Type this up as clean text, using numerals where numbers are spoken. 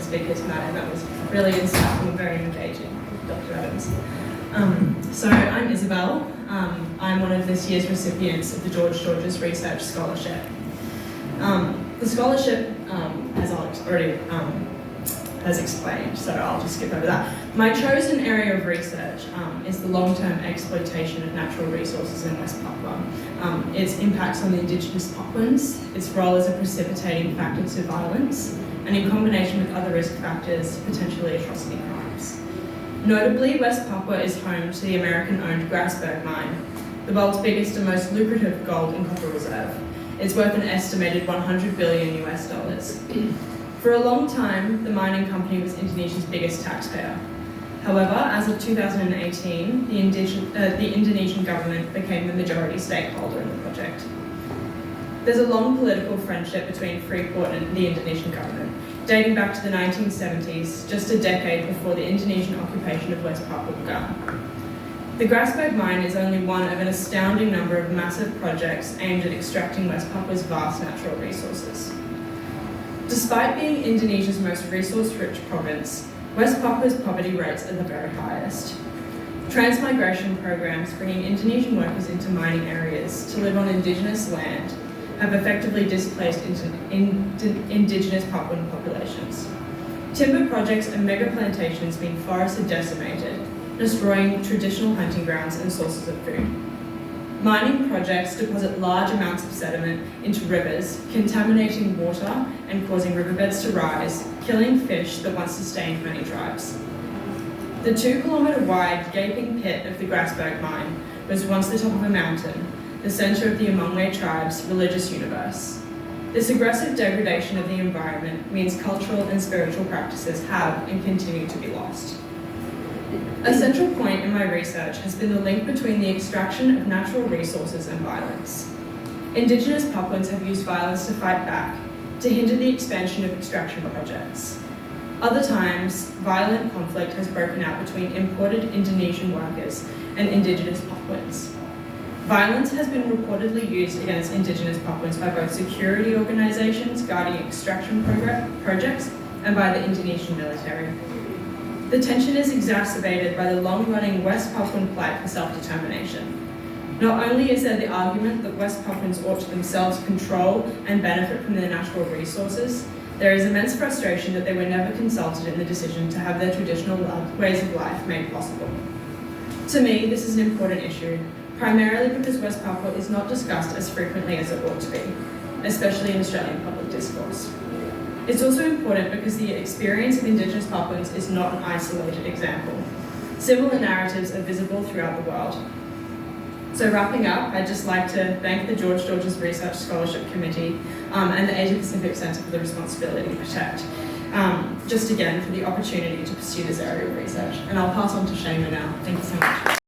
speaker tonight, and that was really insightful and very engaging, Dr. Adams. So I'm Isabel. I'm one of this year's recipients of the George George's Research Scholarship. The scholarship, as Alex already has explained, so I'll just skip over that. My chosen area of research is the long-term exploitation of natural resources in West Papua, its impacts on the Indigenous Papuans, its role as a precipitating factor to violence, and in combination with other risk factors, potentially atrocity crimes. Notably, West Papua is home to the American-owned Grasberg mine, the world's biggest and most lucrative gold and copper reserve. It's worth an estimated $100 billion US. For a long time, the mining company was Indonesia's biggest taxpayer. However, as of 2018, the Indonesian government became the majority stakeholder in the project. There's a long political friendship between Freeport and the Indonesian government, dating back to the 1970s, just a decade before the Indonesian occupation of West Papua began. The Grasberg mine is only one of an astounding number of massive projects aimed at extracting West Papua's vast natural resources. Despite being Indonesia's most resource-rich province, West Papua's poverty rates are the very highest. Transmigration programs bringing Indonesian workers into mining areas to live on indigenous land have effectively displaced indigenous Papuan populations. Timber projects and mega plantations mean forests are decimated, destroying traditional hunting grounds and sources of food. Mining projects deposit large amounts of sediment into rivers, contaminating water and causing riverbeds to rise, killing fish that once sustained many tribes. The 2-kilometre wide gaping pit of the Grasberg mine was once the top of a mountain, the centre of the Amongwe tribe's religious universe. This aggressive degradation of the environment means cultural and spiritual practices have and continue to be lost. A central point in my research has been the link between the extraction of natural resources and violence. Indigenous Papuans have used violence to fight back, to hinder the expansion of extraction projects. Other times, violent conflict has broken out between imported Indonesian workers and Indigenous Papuans. Violence has been reportedly used against Indigenous Papuans by both security organisations guarding extraction projects and by the Indonesian military. The tension is exacerbated by the long-running West Papuan plight for self-determination. Not only is there the argument that West Papuans ought to themselves control and benefit from their natural resources, there is immense frustration that they were never consulted in the decision to have their traditional ways of life made possible. To me, this is an important issue, primarily because West Papua is not discussed as frequently as it ought to be, especially in Australian public discourse. It's also important because the experience of Indigenous Papuans is not an isolated example. Similar narratives are visible throughout the world. So wrapping up, I'd just like to thank the George George's Research Scholarship Committee and the Asia Pacific Centre for the Responsibility to Protect, just again for the opportunity to pursue this area of research. And I'll pass on to Shema now. Thank you so much.